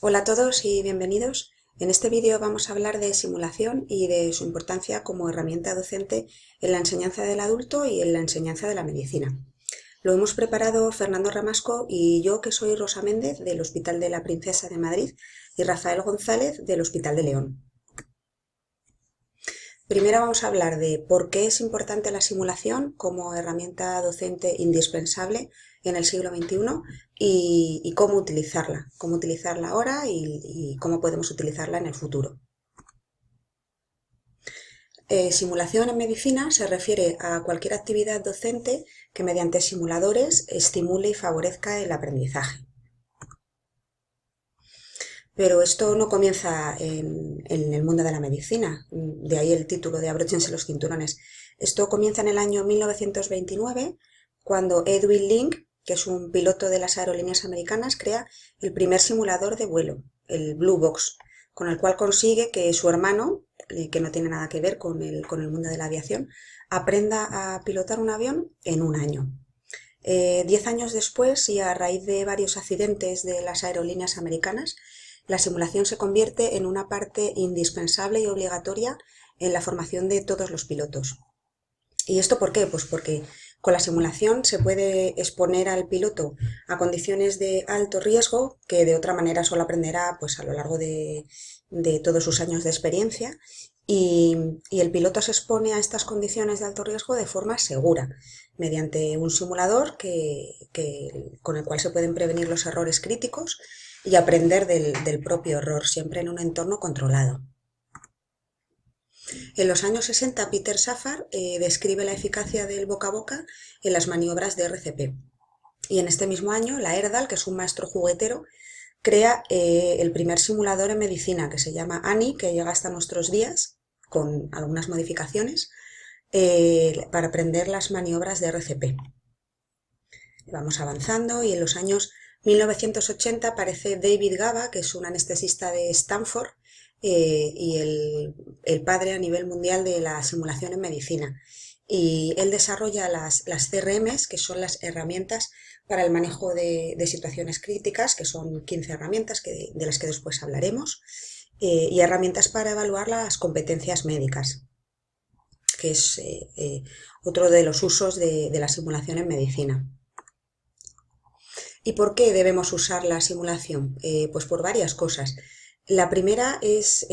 Hola a todos y bienvenidos. En este vídeo vamos a hablar de simulación y de su importancia como herramienta docente en la enseñanza del adulto y en la enseñanza de la medicina. Lo hemos preparado Fernando Ramasco y yo, que soy Rosa Méndez del Hospital de la Princesa de Madrid, y Rafael González del Hospital de León. Primero vamos a hablar de por qué es importante la simulación como herramienta docente indispensable en el siglo XXI y cómo utilizarla ahora y cómo podemos utilizarla en el futuro. Simulación en medicina se refiere a cualquier actividad docente que mediante simuladores estimule y favorezca el aprendizaje. Pero esto no comienza en el mundo de la medicina, de ahí el título de Abróchense los cinturones. Esto comienza en el año 1929, cuando Edwin Link, que es un piloto de las aerolíneas americanas, crea el primer simulador de vuelo, el Blue Box, con el cual consigue que su hermano, que no tiene nada que ver con el mundo de la aviación, aprenda a pilotar un avión en un año. 10 años después, y a raíz de varios accidentes de las aerolíneas americanas, la simulación se convierte en una parte indispensable y obligatoria en la formación de todos los pilotos. ¿Y esto por qué? Pues porque con la simulación se puede exponer al piloto a condiciones de alto riesgo que de otra manera solo aprenderá pues, a lo largo de todos sus años de experiencia, y el piloto se expone a estas condiciones de alto riesgo de forma segura, mediante un simulador con el cual se pueden prevenir los errores críticos y aprender del propio error, siempre en un entorno controlado. En los años 60, Peter Safar describe la eficacia del boca a boca en las maniobras de RCP. Y en este mismo año, la Erdal, que es un maestro juguetero, crea el primer simulador en medicina, que se llama ANI, que llega hasta nuestros días, con algunas modificaciones, para aprender las maniobras de RCP. Vamos avanzando y en los años 1980 aparece David Gaba, que es un anestesista de Stanford y el padre a nivel mundial de la simulación en medicina. Y él desarrolla las CRMs, que son las herramientas para el manejo de situaciones críticas, que son 15 herramientas de las que después hablaremos, y herramientas para evaluar las competencias médicas, que es otro de los usos de la simulación en medicina. ¿Y por qué debemos usar la simulación? Pues por varias cosas. La primera es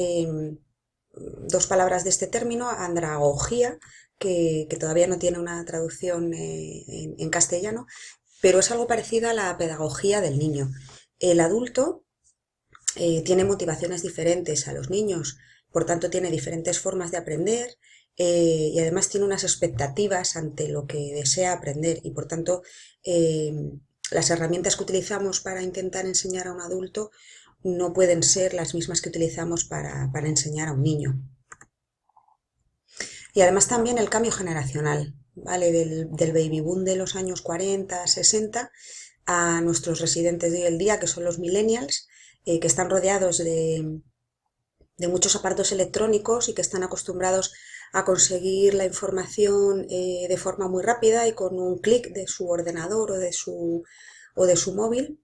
dos palabras de este término, andragogía, que todavía no tiene una traducción en castellano, pero es algo parecido a la pedagogía del niño. El adulto tiene motivaciones diferentes a los niños, por tanto tiene diferentes formas de aprender y además tiene unas expectativas ante lo que desea aprender y por tanto las herramientas que utilizamos para intentar enseñar a un adulto no pueden ser las mismas que utilizamos para enseñar a un niño. Y además también el cambio generacional, ¿vale? Del baby boom de los años 40, 60 a nuestros residentes de hoy en día, que son los millennials, que están rodeados de muchos aparatos electrónicos y que están acostumbrados a conseguir la información de forma muy rápida y con un clic de su ordenador o de su móvil,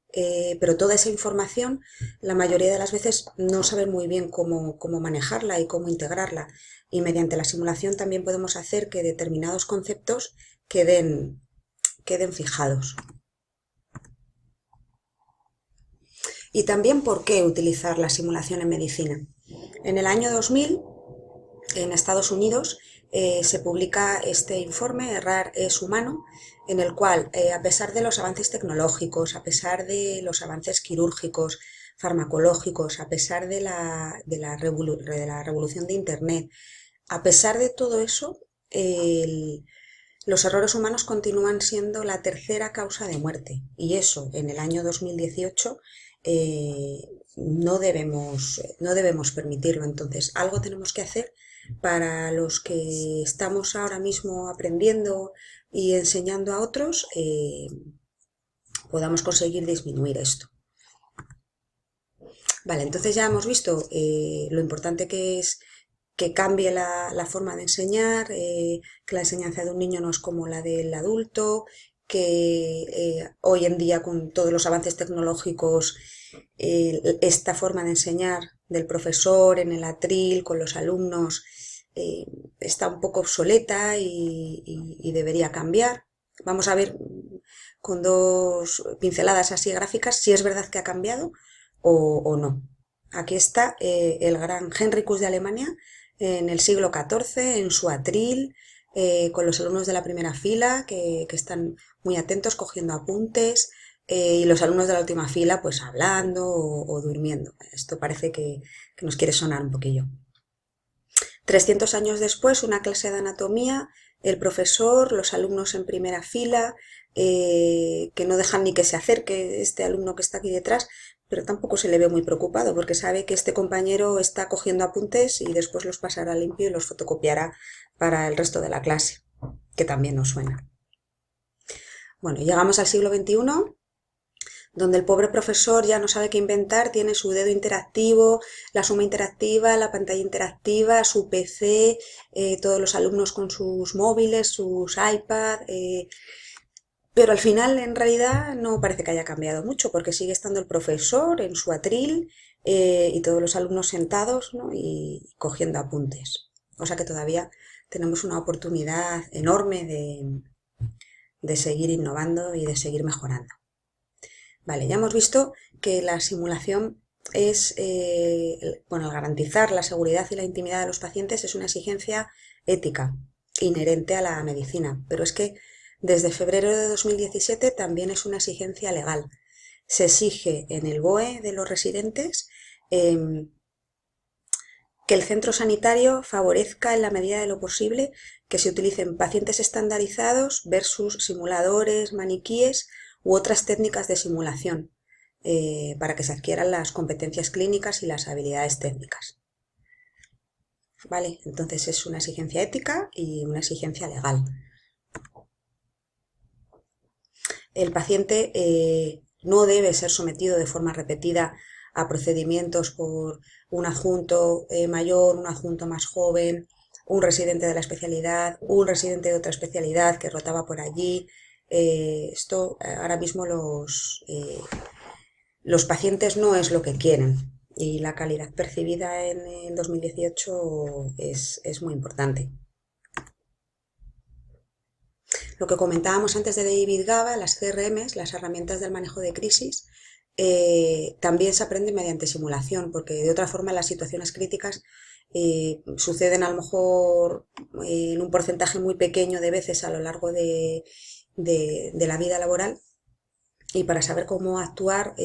pero toda esa información la mayoría de las veces no saben muy bien cómo manejarla y cómo integrarla, y mediante la simulación también podemos hacer que determinados conceptos queden fijados. Y también por qué utilizar la simulación en medicina. En el año 2000, en Estados Unidos, se publica este informe, Errar es humano, en el cual, a pesar de los avances tecnológicos, a pesar de los avances quirúrgicos, farmacológicos, a pesar de la revolución de Internet, a pesar de todo eso, los errores humanos continúan siendo la tercera causa de muerte. Y eso, en el año 2018, no debemos permitirlo. Entonces, algo tenemos que hacer para los que estamos ahora mismo aprendiendo y enseñando a otros, podamos conseguir disminuir esto. Vale, entonces ya hemos visto lo importante que es que cambie la forma de enseñar, que la enseñanza de un niño no es como la del adulto, que hoy en día con todos los avances tecnológicos esta forma de enseñar del profesor en el atril con los alumnos está un poco obsoleta y debería cambiar. Vamos a ver con dos pinceladas así gráficas si es verdad que ha cambiado o no. Aquí está el gran Henricus de Alemania en el siglo XIV, en su atril, con los alumnos de la primera fila que están muy atentos cogiendo apuntes y los alumnos de la última fila pues hablando o durmiendo. Esto parece que nos quiere sonar un poquillo. 300 años después, una clase de anatomía, el profesor, los alumnos en primera fila, que no dejan ni que se acerque este alumno que está aquí detrás, pero tampoco se le ve muy preocupado porque sabe que este compañero está cogiendo apuntes y después los pasará limpio y los fotocopiará para el resto de la clase, que también nos suena. Bueno, llegamos al siglo XXI, donde el pobre profesor ya no sabe qué inventar, tiene su dedo interactivo, la suma interactiva, la pantalla interactiva, su PC, todos los alumnos con sus móviles, sus iPad, pero al final en realidad no parece que haya cambiado mucho porque sigue estando el profesor en su atril y todos los alumnos sentados, ¿no? Y cogiendo apuntes. O sea que todavía tenemos una oportunidad enorme de seguir innovando y de seguir mejorando. Vale, ya hemos visto que la simulación es, bueno, al garantizar la seguridad y la intimidad de los pacientes es una exigencia ética inherente a la medicina, pero es que desde febrero de 2017 también es una exigencia legal. Se exige en el BOE de los residentes que el centro sanitario favorezca en la medida de lo posible que se utilicen pacientes estandarizados versus simuladores, maniquíes u otras técnicas de simulación para que se adquieran las competencias clínicas y las habilidades técnicas. ¿Vale? Entonces es una exigencia ética y una exigencia legal. El paciente no debe ser sometido de forma repetida a procedimientos por un adjunto mayor, un adjunto más joven, un residente de la especialidad, un residente de otra especialidad que rotaba por allí. Esto ahora mismo los pacientes no es lo que quieren y la calidad percibida en el 2018 es muy importante. Lo que comentábamos antes de David Gaba, las CRMs, las herramientas del manejo de crisis, también se aprende mediante simulación, porque de otra forma las situaciones críticas suceden a lo mejor en un porcentaje muy pequeño de veces a lo largo de la vida laboral, y para saber cómo actuar,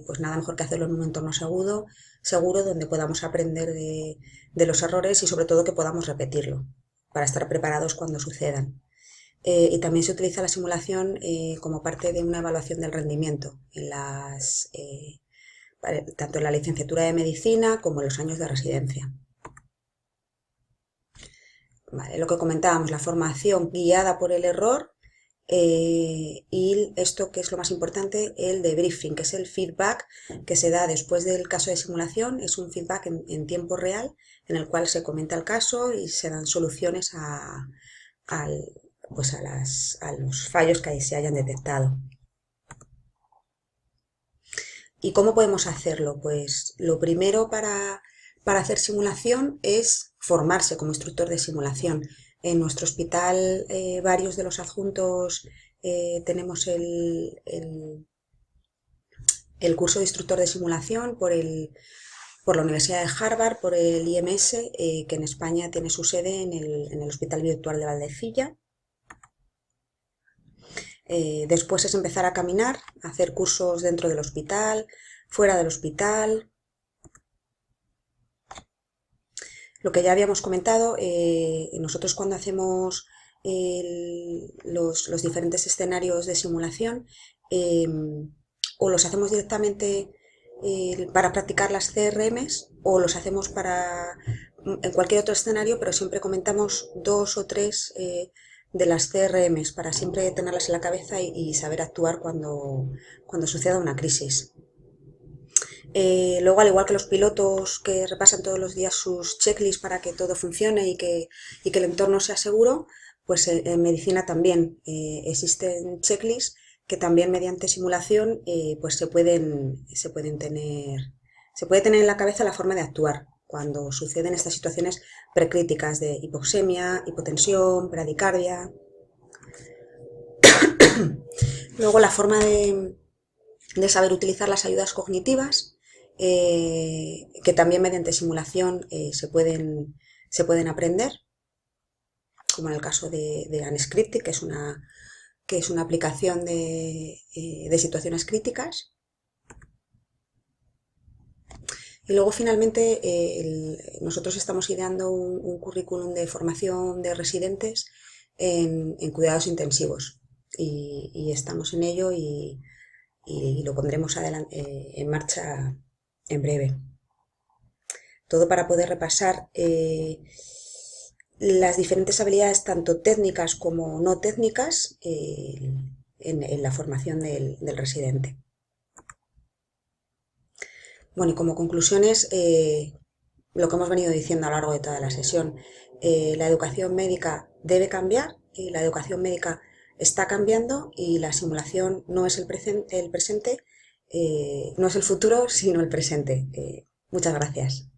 pues nada mejor que hacerlo en un entorno seguro donde podamos aprender de los errores y sobre todo que podamos repetirlo, para estar preparados cuando sucedan. Y también se utiliza la simulación como parte de una evaluación del rendimiento, tanto en la licenciatura de medicina como en los años de residencia. Vale, lo que comentábamos, la formación guiada por el error y esto que es lo más importante, el debriefing, que es el feedback que se da después del caso de simulación. Es un feedback en tiempo real en el cual se comenta el caso y se dan soluciones a los fallos que se hayan detectado. ¿Y cómo podemos hacerlo? Pues lo primero para hacer simulación es formarse como instructor de simulación. En nuestro hospital varios de los adjuntos tenemos el curso de instructor de simulación por la Universidad de Harvard, por el IMS, que en España tiene su sede en el Hospital Virtual de Valdecilla. Después es empezar a caminar, a hacer cursos dentro del hospital, fuera del hospital. Lo que ya habíamos comentado, nosotros cuando hacemos los diferentes escenarios de simulación, o los hacemos directamente para practicar las CRMs o los hacemos en cualquier otro escenario, pero siempre comentamos 2 o 3 de las CRMs para siempre tenerlas en la cabeza y saber actuar cuando suceda una crisis. Luego, al igual que los pilotos que repasan todos los días sus checklists para que todo funcione y que el entorno sea seguro, Pues en medicina también existen checklists que también mediante simulación pues se puede tener en la cabeza la forma de actuar cuando suceden estas situaciones precríticas de hipoxemia, hipotensión, bradicardia. Luego la forma de saber utilizar las ayudas cognitivas, que también mediante simulación se pueden aprender, como en el caso de Unscripted, que es una aplicación de situaciones críticas. Y luego finalmente nosotros estamos ideando un currículum de formación de residentes en cuidados intensivos y estamos en ello y lo pondremos en marcha en breve. Todo para poder repasar las diferentes habilidades, tanto técnicas como no técnicas, en la formación del residente. Bueno, y como conclusiones, lo que hemos venido diciendo a lo largo de toda la sesión, la educación médica debe cambiar, y la educación médica está cambiando y la simulación no es el presente, no es el futuro, sino el presente. Muchas gracias.